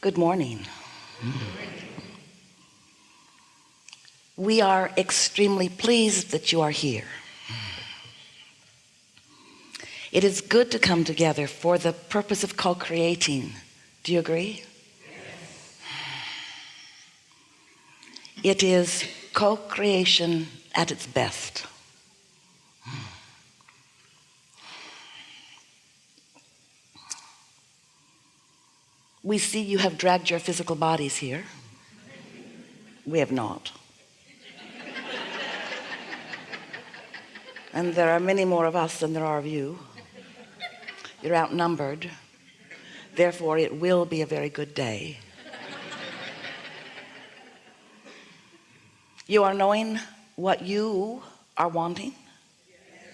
Good morning. We are extremely pleased that you are here. It is good to come together for the purpose of co-creating. Do you agree? It is co-creation at its best. We see you have dragged your physical bodies here. We have not. And there are many more of us than there are of you. You're outnumbered. Therefore, it will be a very good day. You are knowing what you are wanting.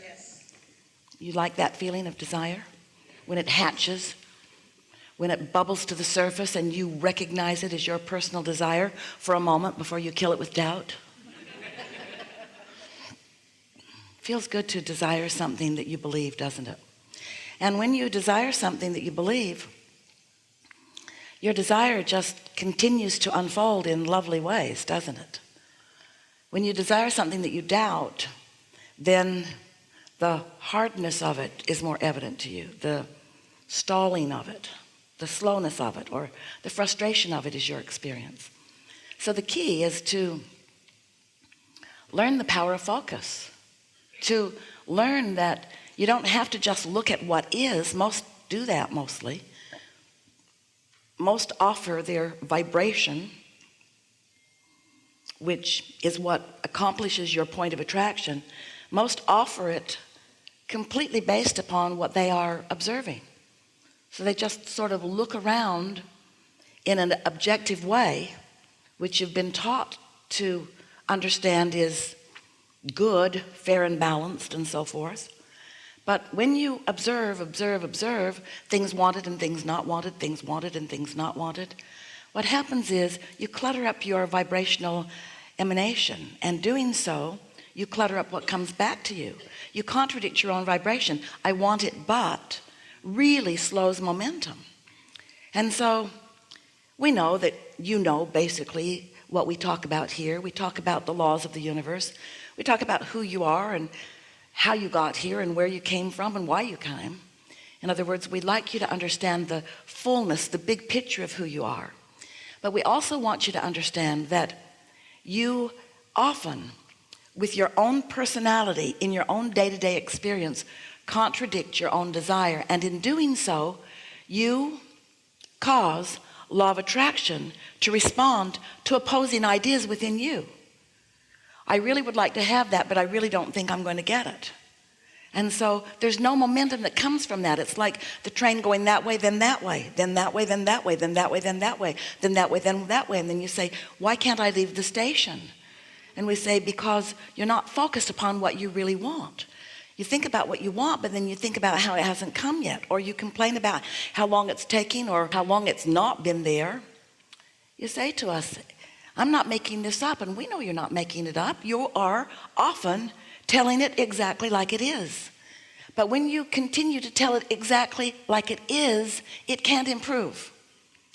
Yes. You like that feeling of desire when it hatches, when it bubbles to the surface and you recognize it as your personal desire for a moment before you kill it with doubt. Feels good to desire something that you believe, doesn't it? And when you desire something that you believe, your desire just continues to unfold in lovely ways, doesn't it? When you desire something that you doubt, then the hardness of it is more evident to you. The stalling of it, the slowness of it, or the frustration of it is your experience. So the key is to learn the power of focus, to learn that you don't have to just look at what is. Most do that mostly. Most offer their vibration, which is what accomplishes your point of attraction. Most offer it completely based upon what they are observing. So they just sort of look around in an objective way, which you've been taught to understand is good, fair and balanced and so forth. But when you observe things wanted and things not wanted, things wanted and things not wanted, what happens is you clutter up your vibrational emanation, and doing so you clutter up what comes back to you. You contradict your own vibration. I want it, but really slows momentum. And so we know that basically what we talk about here. We talk about the laws of the universe. We talk about who you are and how you got here and where you came from and why you came. In other words, we'd like you to understand the fullness, the big picture of who you are. But we also want you to understand that you often, with your own personality, in your own day-to-day experience, contradict your own desire. And in doing so, you cause law of attraction to respond to opposing ideas within you. I really would like to have that, but I really don't think I'm going to get it. And so there's no momentum that comes from that. It's like the train going that way, then that way, then that way, then that way, then that way, then that way, then that way, then that way. And then you say, why can't I leave the station? And we say, because you're not focused upon what you really want. You think about what you want, but then you think about how it hasn't come yet, or you complain about how long it's taking or how long it's not been there. You say to us, I'm not making this up, and we know you're not making it up. You are often telling it exactly like it is. But when you continue to tell it exactly like it is, it can't improve.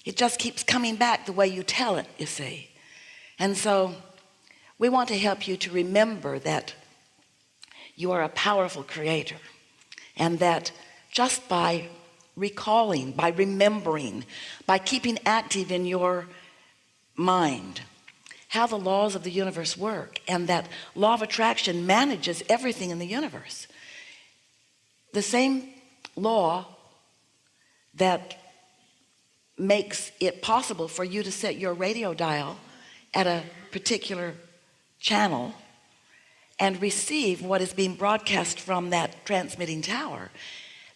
It just keeps coming back the way you tell it, you see. And so we want to help you to remember that you are a powerful creator, and that just by recalling, by remembering, by keeping active in your mind how the laws of the universe work, and that law of attraction manages everything in the universe. The same law that makes it possible for you to set your radio dial at a particular channel and receive what is being broadcast from that transmitting tower,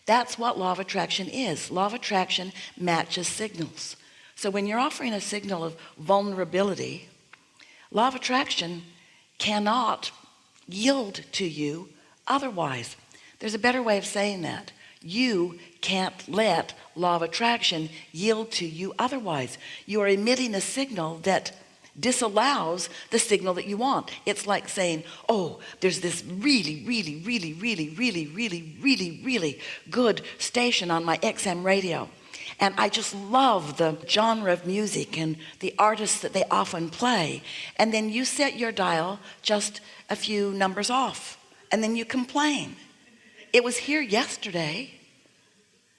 that's what law of attraction is. Law of attraction matches signals. So when you're offering a signal of vulnerability, law of attraction cannot yield to you otherwise. There's a better way of saying that. You can't let law of attraction yield to you otherwise. You are emitting a signal that disallows the signal that you want. It's like saying, oh, there's this really good station on my XM radio, And I just love the genre of music and the artists that they often play. And then you set your dial just a few numbers off. And then you complain. It was here yesterday.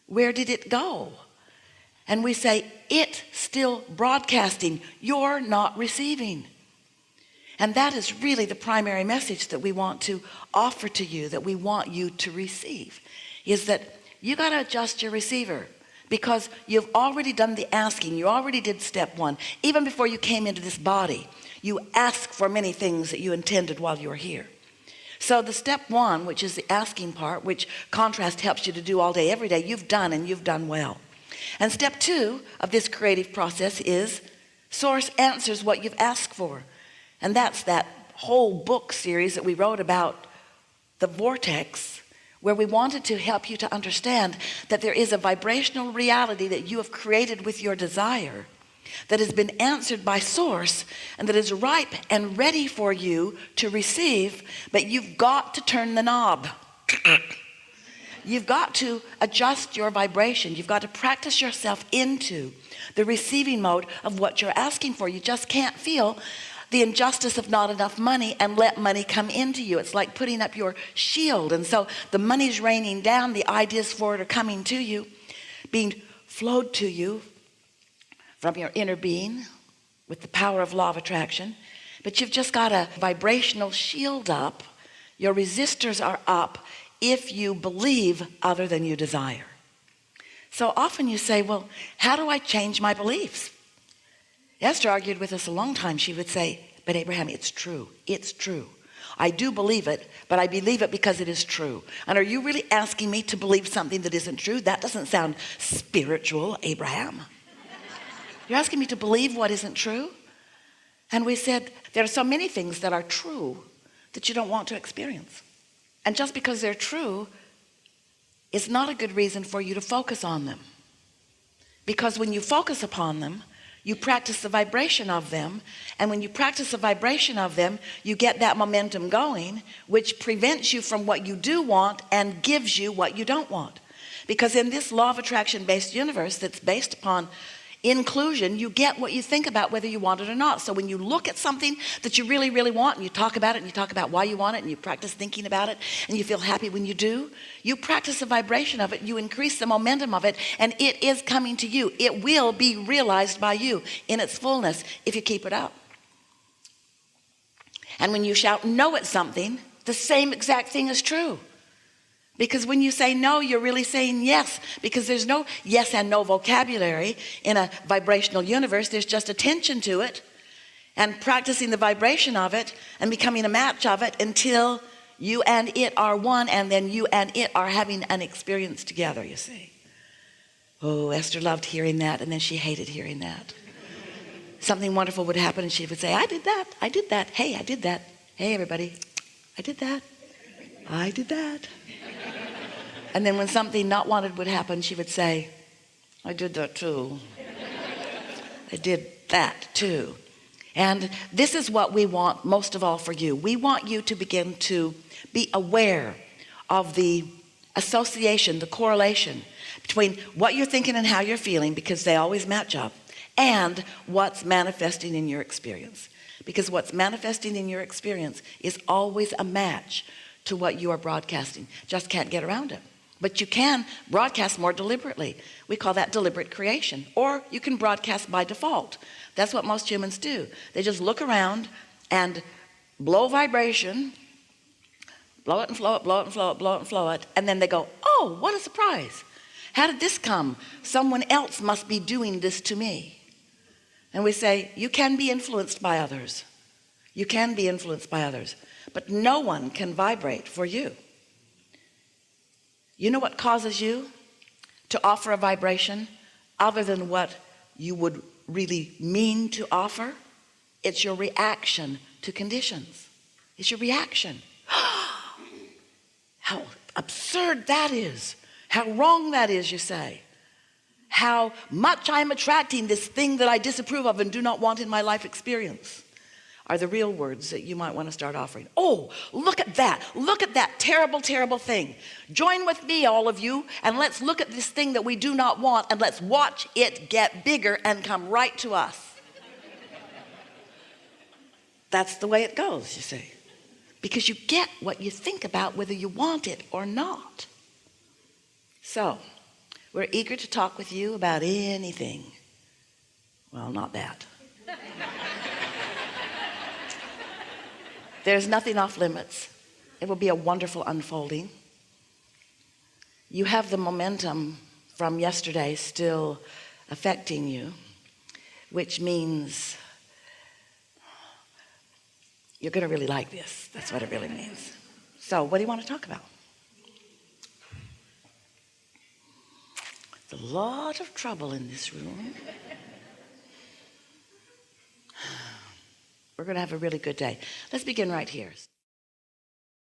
Where did it go? And we say, it's still broadcasting. You're not receiving. And that is really the primary message that we want to offer to you, that we want you to receive, is that you got to adjust your receiver, because you've already done the asking. You already did step one. Even before you came into this body, you asked for many things that you intended while you were here. So the step one, which is the asking part, which contrast helps you to do all day, every day, you've done, and you've done well. And step two of this creative process is source answers what you've asked for. And that's that whole book series that we wrote about the vortex, where we wanted to help you to understand that there is a vibrational reality that you have created with your desire that has been answered by source, and that is ripe and ready for you to receive. But you've got to turn the knob. You've got to adjust your vibration. You've got to practice yourself into the receiving mode of what you're asking for. You just can't feel the injustice of not enough money and let money come into you. It's like putting up your shield. And so the money's raining down. The ideas for it are coming to you, being flowed to you from your inner being with the power of law of attraction. But you've just got a vibrational shield up. Your resistors are up if you believe other than you desire. So often you say, well, how do I change my beliefs? Esther argued with us a long time. She would say, but Abraham, it's true. It's true. I do believe it, but I believe it because it is true. And are you really asking me to believe something that isn't true? That doesn't sound spiritual, Abraham. You're asking me to believe what isn't true? And we said, there are so many things that are true that you don't want to experience. And just because they're true is not a good reason for you to focus on them. Because when you focus upon them, you practice the vibration of them. And when you practice the vibration of them, you get that momentum going, which prevents you from what you do want and gives you what you don't want. Because in this law of attraction based universe that's based upon inclusion, you get what you think about, whether you want it or not. So when you look at something that you really, really want, and you talk about it, and you talk about why you want it, and you practice thinking about it, and you feel happy when you do, you practice the vibration of it, you increase the momentum of it, and it is coming to you. It will be realized by you in its fullness if you keep it up. And when you shout no at something, the same exact thing is true. Because when you say no, you're really saying yes, because there's no yes and no vocabulary in a vibrational universe. There's just attention to it and practicing the vibration of it and becoming a match of it until you and it are one, and then you and it are having an experience together, you see. Oh, Esther loved hearing that, and then she hated hearing that. Something wonderful would happen and she would say, I did that, hey, I did that, hey everybody, I did that, I did that. And then when something not wanted would happen, she would say, I did that too. I did that too. And this is what we want most of all for you. We want you to begin to be aware of the association, the correlation between what you're thinking and how you're feeling, because they always match up, and what's manifesting in your experience. Because what's manifesting in your experience is always a match to what you are broadcasting. Just can't get around it. But you can broadcast more deliberately. We call that deliberate creation. Or you can broadcast by default. That's what most humans do. They just look around and blow vibration, blow it and flow it, blow it and flow it, blow it and flow it, and then they go, oh, what a surprise. How did this come? Someone else must be doing this to me. And we say, you can be influenced by others. You can be influenced by others. But no one can vibrate for you. You know what causes you to offer a vibration other than what you would really mean to offer? It's your reaction to conditions. It's your reaction. How absurd that is. How wrong that is, you say. How much I'm attracting this thing that I disapprove of and do not want in my life experience. are the real words that you might want to start offering. Oh, look at that. Look at that terrible, terrible thing. Join with me, all of you, and let's look at this thing that we do not want, and let's watch it get bigger and come right to us. That's the way it goes, you see. Because you get what you think about whether you want it or not. So, we're eager to talk with you about anything. Well, not that. There's nothing off limits. It will be a wonderful unfolding. You have the momentum from yesterday still affecting you, which means you're going to really like this. That's what it really means. So, what do you want to talk about? There's a lot of trouble in this room. We're going to have a really good day. Let's begin right here.